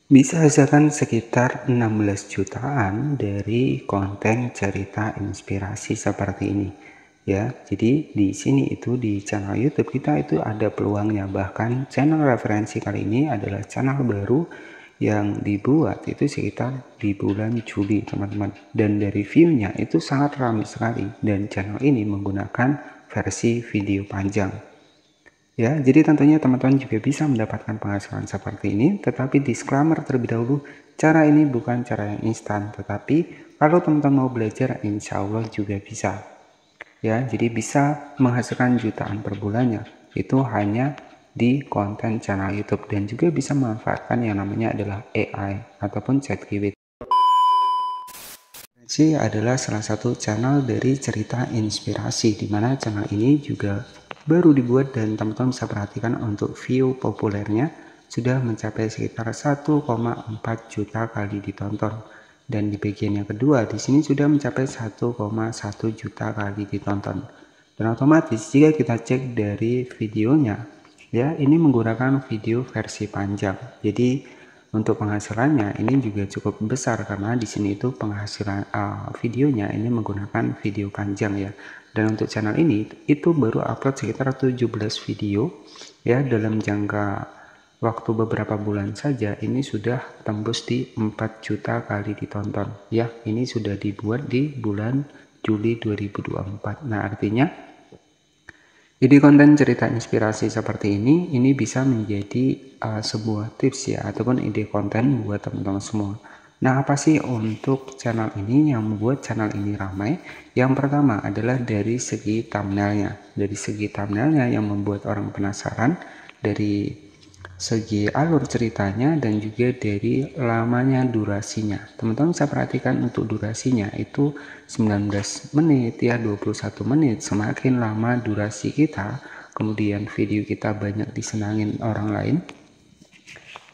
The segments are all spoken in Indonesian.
Bisa hasilkan sekitar 16 jutaan dari konten cerita inspirasi seperti ini. Ya, jadi di sini itu di channel YouTube kita itu ada peluangnya. Bahkan channel referensi kali ini adalah channel baru yang dibuat itu sekitar di bulan Juli, teman-teman. Dan dari view-nya itu sangat ramai sekali dan channel ini menggunakan versi video panjang. Ya, jadi tentunya teman-teman juga bisa mendapatkan penghasilan seperti ini, tetapi disclaimer terlebih dahulu, cara ini bukan cara yang instan, tetapi kalau teman-teman mau belajar, insya Allah juga bisa. Ya, jadi bisa menghasilkan jutaan per bulannya, itu hanya di konten channel YouTube dan juga bisa memanfaatkan yang namanya adalah AI ataupun ChatGPT. Ini adalah salah satu channel dari cerita inspirasi, di mana channel ini juga baru dibuat dan teman-teman bisa perhatikan untuk view populernya sudah mencapai sekitar 1,4 juta kali ditonton. Dan di bagian yang kedua di sini sudah mencapai 1,1 juta kali ditonton. Dan otomatis jika kita cek dari videonya, ya ini menggunakan video versi panjang. Jadi untuk penghasilannya ini juga cukup besar karena di sini itu penghasilan videonya ini menggunakan video panjang ya. Dan untuk channel ini itu baru upload sekitar 17 video ya dalam jangka waktu beberapa bulan saja ini sudah tembus di 4 juta kali ditonton ya. Ini sudah dibuat di bulan Juli 2024. Nah, artinya ide konten cerita inspirasi seperti ini bisa menjadi sebuah tips ya ataupun ide konten buat teman-teman semua. Nah, apa sih untuk channel ini yang membuat channel ini ramai? Yang pertama adalah dari segi thumbnailnya. Dari segi thumbnailnya yang membuat orang penasaran, dari segi alur ceritanya, dan juga dari lamanya durasinya. Teman-teman bisa perhatikan untuk durasinya itu 19 menit ya, 21 menit. Semakin lama durasi kita, kemudian video kita banyak disenangin orang lain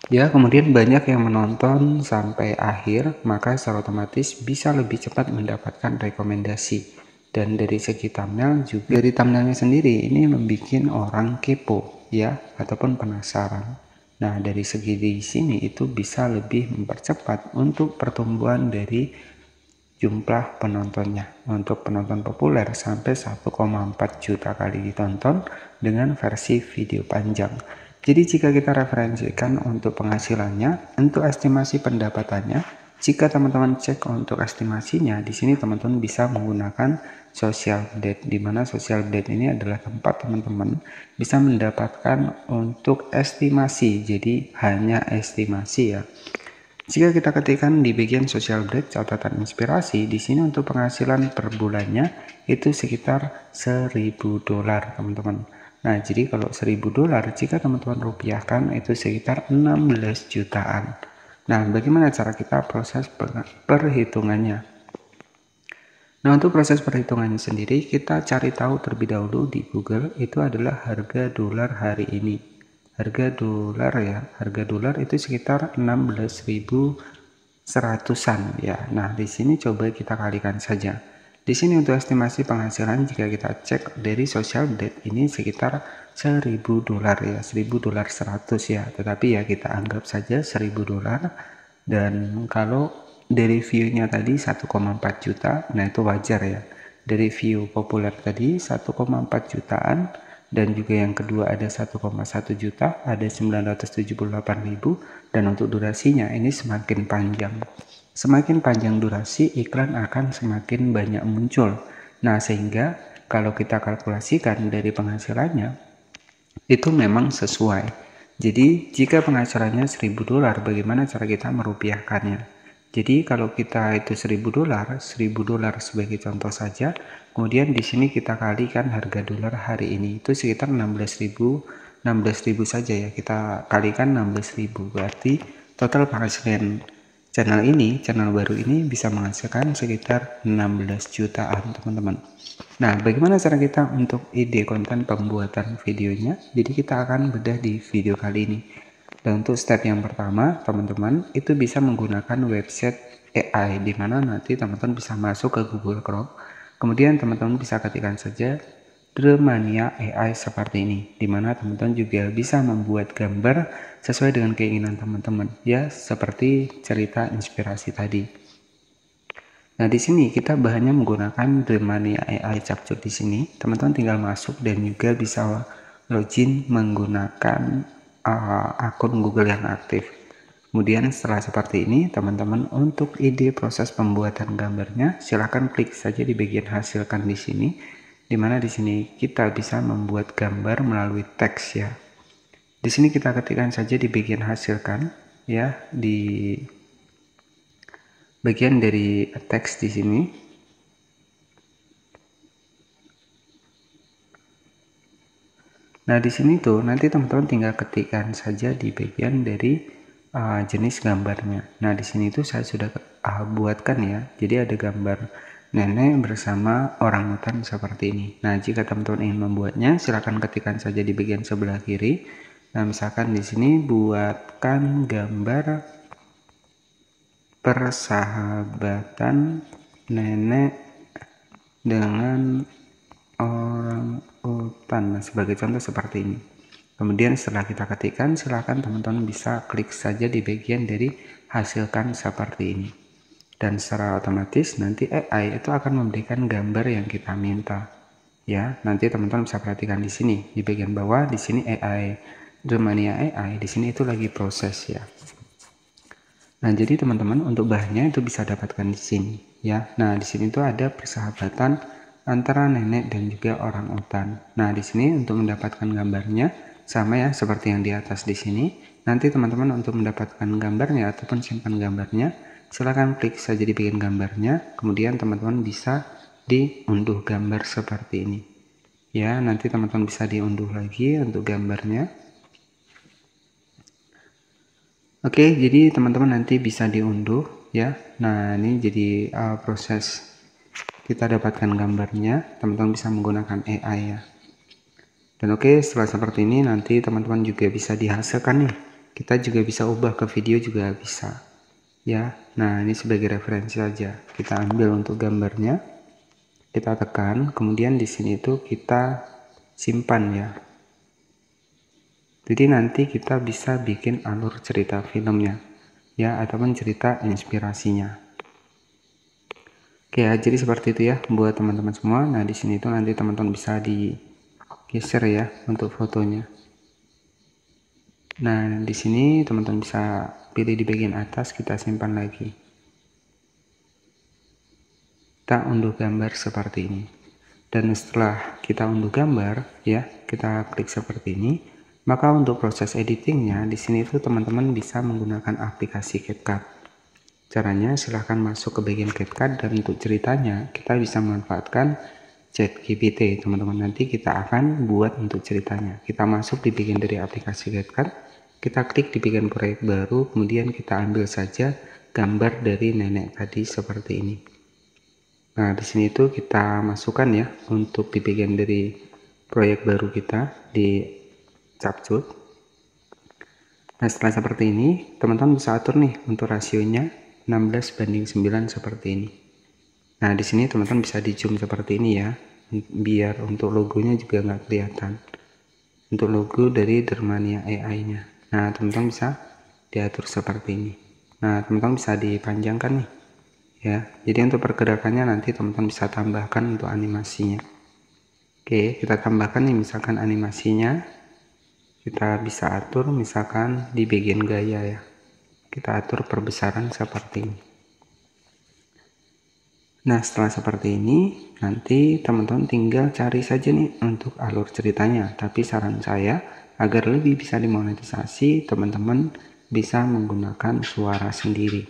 ya, kemudian banyak yang menonton sampai akhir, maka secara otomatis bisa lebih cepat mendapatkan rekomendasi. Dan dari segi thumbnail juga, dari thumbnailnya sendiri ini membuat orang kepo ya ataupun penasaran. Nah, dari segi di sini itu bisa lebih mempercepat untuk pertumbuhan dari jumlah penontonnya. Untuk penonton populer sampai 1,4 juta kali ditonton dengan versi video panjang. Jadi jika kita referensikan untuk penghasilannya, untuk estimasi pendapatannya, jika teman-teman cek untuk estimasinya, di sini teman-teman bisa menggunakan social blade, di mana social blade ini adalah tempat teman-teman bisa mendapatkan untuk estimasi. Jadi hanya estimasi ya. Jika kita ketikkan di bagian social blade catatan inspirasi, di sini untuk penghasilan per bulannya itu sekitar $1.000, teman-teman. Nah, jadi kalau $1.000 jika teman-teman rupiahkan itu sekitar 16 jutaan. Nah, bagaimana cara kita proses perhitungannya? Nah, untuk proses perhitungannya sendiri kita cari tahu terlebih dahulu di Google itu adalah harga dolar hari ini. Harga dolar ya, harga dolar itu sekitar 16.100-an ya. Nah, di sini coba kita kalikan saja. Di sini untuk estimasi penghasilan jika kita cek dari social blade ini sekitar $1.000 ya, $1.100 ya. Tetapi ya kita anggap saja $1.000 dan kalau dari view-nya tadi 1,4 juta, nah itu wajar ya. Dari view populer tadi 1,4 jutaan dan juga yang kedua ada 1,1 juta, ada 978.000 dan untuk durasinya ini semakin panjang. Semakin panjang durasi, iklan akan semakin banyak muncul. Nah, sehingga kalau kita kalkulasikan dari penghasilannya, itu memang sesuai. Jadi, jika penghasilannya $1.000, bagaimana cara kita merupiahkannya? Jadi, kalau kita itu $1.000 sebagai contoh saja, kemudian di sini kita kalikan harga dolar hari ini, itu sekitar 16.000 saja ya. Kita kalikan 16.000, berarti total penghasilan channel baru ini bisa menghasilkan sekitar 16 jutaan, teman-teman. Nah, bagaimana cara kita untuk ide konten pembuatan videonya? Jadi kita akan bedah di video kali ini. Dan untuk step yang pertama, teman-teman itu bisa menggunakan website AI, di mana nanti teman-teman bisa masuk ke Google Chrome. Kemudian teman-teman bisa ketikkan saja Dremania AI seperti ini, dimana teman-teman juga bisa membuat gambar sesuai dengan keinginan teman-teman, ya, seperti cerita inspirasi tadi. Nah, di sini kita bahannya menggunakan Dremania AI Capcut. Di sini teman-teman tinggal masuk dan juga bisa login menggunakan akun Google yang aktif. Kemudian setelah seperti ini, teman-teman untuk ide proses pembuatan gambarnya, silahkan klik saja di bagian hasilkan di sini, dimana di sini kita bisa membuat gambar melalui teks, ya. Di sini kita ketikkan saja di bagian hasilkan, ya, di bagian dari teks di sini. Nah, di sini tuh nanti teman-teman tinggal ketikkan saja di bagian dari jenis gambarnya. Nah, di sini tuh saya sudah buatkan, ya. Jadi ada gambar nenek bersama orangutan seperti ini. Nah, jika teman-teman ingin membuatnya, silakan ketikkan saja di bagian sebelah kiri. Nah, misalkan di sini buatkan gambar persahabatan nenek dengan orangutan. Nah, sebagai contoh seperti ini. Kemudian setelah kita ketikkan, silakan teman-teman bisa klik saja di bagian dari hasilkan seperti ini. Dan secara otomatis nanti AI itu akan memberikan gambar yang kita minta. Ya, nanti teman-teman bisa perhatikan di sini di bagian bawah, di sini AI Dremania AI, di sini itu lagi proses, ya. Nah, jadi teman-teman untuk bahannya itu bisa dapatkan di sini, ya. Nah, di sini itu ada persahabatan antara nenek dan juga orangutan. Nah, di sini untuk mendapatkan gambarnya sama, ya, seperti yang di atas di sini. Nanti teman-teman untuk mendapatkan gambarnya ataupun simpan gambarnya, silahkan klik saja di bagian gambarnya. Kemudian teman-teman bisa diunduh gambar seperti ini. Ya, nanti teman-teman bisa diunduh lagi untuk gambarnya. Oke, jadi teman-teman nanti bisa diunduh, ya. Nah, ini jadi proses kita dapatkan gambarnya. Teman-teman bisa menggunakan AI, ya. Dan oke, setelah seperti ini nanti teman-teman juga bisa dihasilkan nih. Kita juga bisa ubah ke video juga bisa, ya. Nah, ini sebagai referensi saja. Kita ambil untuk gambarnya, kita tekan, kemudian di sini itu kita simpan, ya. Jadi nanti kita bisa bikin alur cerita filmnya, ya, ataupun cerita inspirasinya. Oke, ya, jadi seperti itu, ya, buat teman-teman semua. Nah, di sini itu nanti teman-teman bisa digeser, ya, untuk fotonya. Nah, di sini teman-teman bisa pilih di bagian atas, kita simpan lagi. Kita unduh gambar seperti ini. Dan setelah kita unduh gambar, ya, kita klik seperti ini. Maka untuk proses editingnya di sini itu teman-teman bisa menggunakan aplikasi CapCut. Caranya silahkan masuk ke bagian CapCut, dan untuk ceritanya kita bisa memanfaatkan ChatGPT, teman-teman. Nanti kita akan buat untuk ceritanya. Kita masuk di bagian dari aplikasi CapCut, kita klik di bagian proyek baru, kemudian kita ambil saja gambar dari nenek tadi seperti ini. Nah, di sini itu kita masukkan, ya, untuk di bagian dari proyek baru kita di Capcut. Nah, setelah seperti ini, teman-teman bisa atur nih untuk rasionya 16:9 seperti ini. Nah, di sini teman-teman bisa di zoom seperti ini, ya, biar untuk logonya juga nggak kelihatan. Untuk logo dari Dremania AI-nya. Nah, teman-teman bisa diatur seperti ini. Nah, teman-teman bisa dipanjangkan nih, ya. Jadi untuk pergerakannya nanti teman-teman bisa tambahkan untuk animasinya. Oke, kita tambahkan nih misalkan animasinya. Kita bisa atur misalkan di bagian gaya, ya. Kita atur perbesaran seperti ini. Nah, setelah seperti ini, nanti teman-teman tinggal cari saja nih untuk alur ceritanya. Tapi saran saya, agar lebih bisa dimonetisasi, teman-teman bisa menggunakan suara sendiri.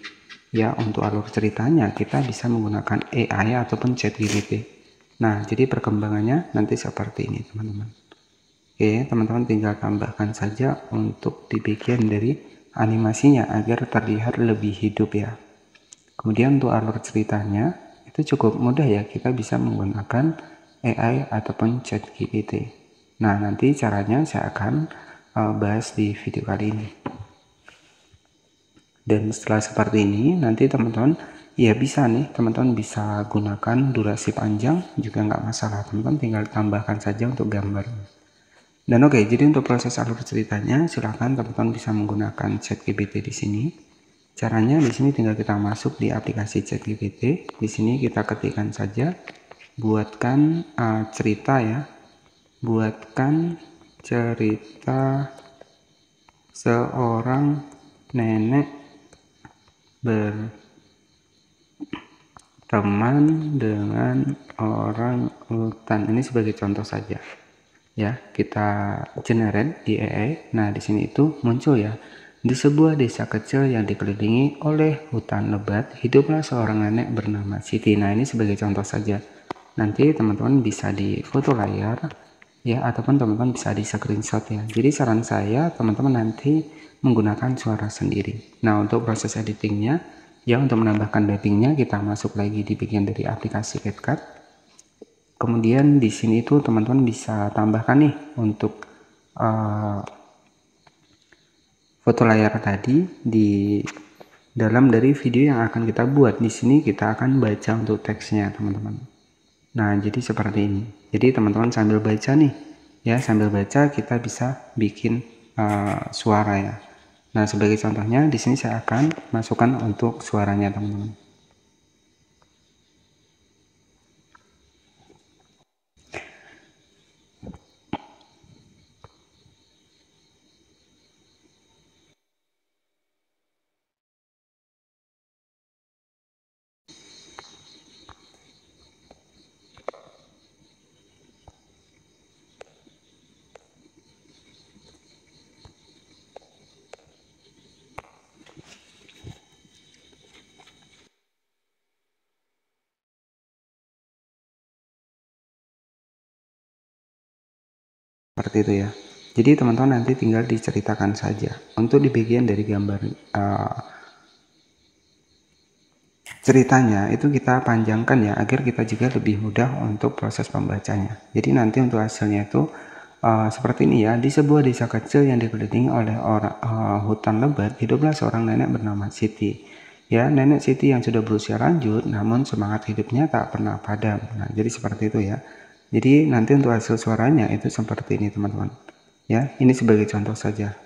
Ya, untuk alur ceritanya kita bisa menggunakan AI ataupun ChatGPT. Nah, jadi perkembangannya nanti seperti ini, teman-teman. Oke, teman-teman tinggal tambahkan saja untuk di bagian dari animasinya agar terlihat lebih hidup, ya. Kemudian untuk alur ceritanya itu cukup mudah, ya, kita bisa menggunakan AI ataupun ChatGPT. Nah, nanti caranya saya akan bahas di video kali ini. Dan setelah seperti ini, nanti teman-teman ya bisa nih teman-teman bisa gunakan durasi panjang juga nggak masalah, teman-teman tinggal tambahkan saja untuk gambar. Dan oke, jadi untuk proses alur ceritanya silahkan teman-teman bisa menggunakan ChatGPT di sini. Caranya di sini tinggal kita masuk di aplikasi ChatGPT. Di sini kita ketikkan saja buatkan cerita ya. Buatkan cerita seorang nenek berteman dengan orang hutan. Ini sebagai contoh saja. Ya, kita generate di AI. Nah, di sini itu muncul ya. Di sebuah desa kecil yang dikelilingi oleh hutan lebat, hiduplah seorang nenek bernama Siti. Nah, ini sebagai contoh saja. Nanti teman-teman bisa di foto layar ya, ataupun teman-teman bisa di screenshot ya. Jadi saran saya teman-teman nanti menggunakan suara sendiri. Nah, untuk proses editingnya ya, untuk menambahkan dubbingnya kita masuk lagi di bagian dari aplikasi CapCut. Kemudian di sini itu teman-teman bisa tambahkan nih untuk foto layar tadi di dalam dari video yang akan kita buat. Di sini kita akan baca untuk teksnya teman-teman. Nah, jadi seperti ini. Jadi teman-teman sambil baca nih ya, sambil baca kita bisa bikin suara ya. Nah, sebagai contohnya di sini saya akan masukkan untuk suaranya teman-teman. Seperti itu ya. Jadi teman-teman nanti tinggal diceritakan saja. Untuk di bagian dari gambar ceritanya itu kita panjangkan ya, agar kita juga lebih mudah untuk proses pembacanya. Jadi nanti untuk hasilnya itu seperti ini ya. Di sebuah desa kecil yang dikelilingi oleh hutan lebat, hiduplah seorang nenek bernama Siti. Ya, nenek Siti yang sudah berusia lanjut, namun semangat hidupnya tak pernah padam. Nah, jadi seperti itu ya. Jadi nanti untuk hasil suaranya itu seperti ini teman-teman. Ya, ini sebagai contoh saja.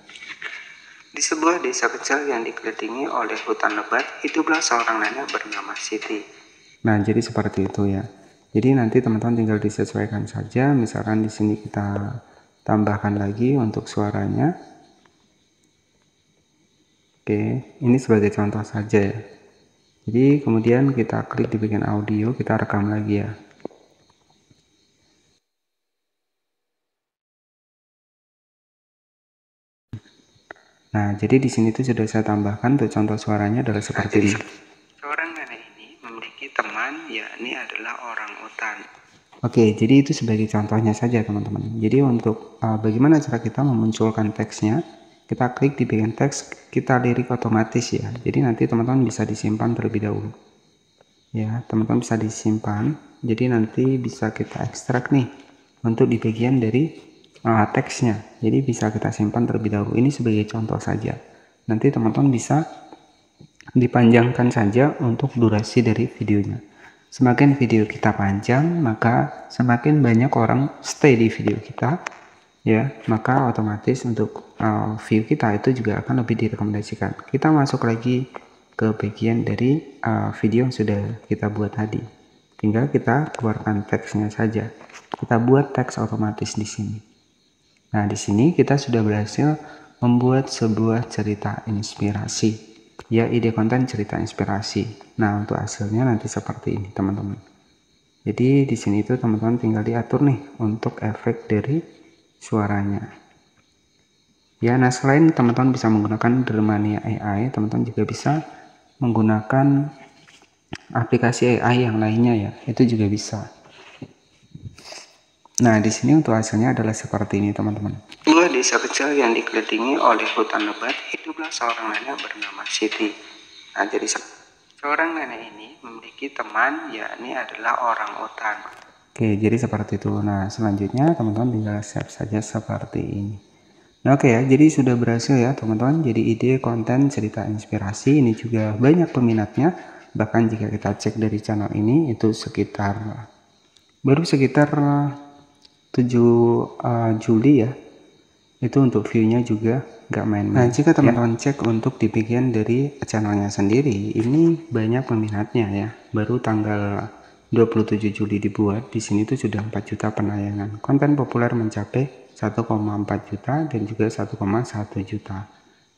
Di sebuah desa kecil yang dikelilingi oleh hutan lebat, hiduplah seorang nenek bernama Siti. Nah, jadi seperti itu ya. Jadi nanti teman-teman tinggal disesuaikan saja. Misalkan di sini kita tambahkan lagi untuk suaranya. Oke, ini sebagai contoh saja ya. Jadi kemudian kita klik di bagian audio, kita rekam lagi ya. Nah, jadi di sini tuh sudah saya tambahkan tuh contoh suaranya adalah seperti ini. Seorang nenek ini memiliki teman, yakni adalah orang hutan. Oke, jadi itu sebagai contohnya saja teman-teman. Jadi untuk bagaimana cara kita memunculkan teksnya, kita klik di bagian teks, kita lirik otomatis ya. Jadi nanti teman-teman bisa disimpan terlebih dahulu. Ya, teman-teman bisa disimpan. Jadi nanti bisa kita ekstrak nih untuk di bagian dari teksnya. Jadi bisa kita simpan terlebih dahulu. Ini sebagai contoh saja. Nanti teman-teman bisa dipanjangkan saja untuk durasi dari videonya. Semakin video kita panjang, maka semakin banyak orang stay di video kita, ya, maka otomatis untuk view kita itu juga akan lebih direkomendasikan. Kita masuk lagi ke bagian dari video yang sudah kita buat tadi. Tinggal kita keluarkan teksnya saja. Kita buat teks otomatis di sini. Nah, di sini kita sudah berhasil membuat sebuah cerita inspirasi. Ya, ide konten cerita inspirasi. Nah, untuk hasilnya nanti seperti ini, teman-teman. Jadi di sini itu teman-teman tinggal diatur nih untuk efek dari suaranya. Ya, nah selain teman-teman bisa menggunakan Dermania AI, teman-teman juga bisa menggunakan aplikasi AI yang lainnya ya. Itu juga bisa. Nah, di sini untuk hasilnya adalah seperti ini, teman-teman. Sebuah desa kecil yang dikelilingi oleh hutan lebat, hiduplah seorang nenek bernama Siti. Nah, jadi seorang nenek ini memiliki teman, yakni adalah orang hutan. Oke, jadi seperti itu. Nah, selanjutnya teman-teman tinggal save saja seperti ini. Nah, oke ya, jadi sudah berhasil ya, teman-teman. Jadi ide konten cerita inspirasi ini juga banyak peminatnya. Bahkan jika kita cek dari channel ini itu baru sekitar 7 Juli ya, itu untuk viewnya juga nggak main-main. Nah, jika teman-teman cek untuk di bagian dari channelnya sendiri, ini banyak peminatnya ya. Baru tanggal 27 Juli dibuat, di sini tuh sudah 4 juta penayangan. Konten populer mencapai 1,4 juta dan juga 1,1 juta.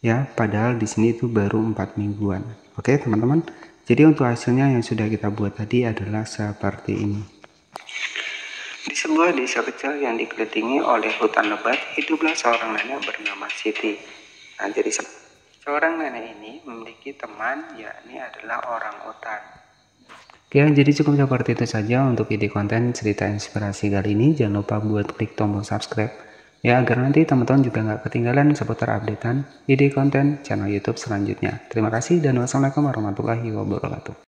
Ya, padahal di sini itu baru 4 mingguan. Oke, teman-teman. Jadi untuk hasilnya yang sudah kita buat tadi adalah seperti ini. Di sebuah desa kecil yang dikelilingi oleh hutan lebat, hiduplah seorang nenek bernama Siti. Nah, jadi seorang nenek ini memiliki teman, yakni adalah orang utan. Oke, jadi cukup seperti itu saja untuk ide konten cerita inspirasi kali ini. Jangan lupa buat klik tombol subscribe ya, agar nanti teman-teman juga nggak ketinggalan seputar updatean ide konten channel YouTube selanjutnya. Terima kasih dan wassalamualaikum warahmatullahi wabarakatuh.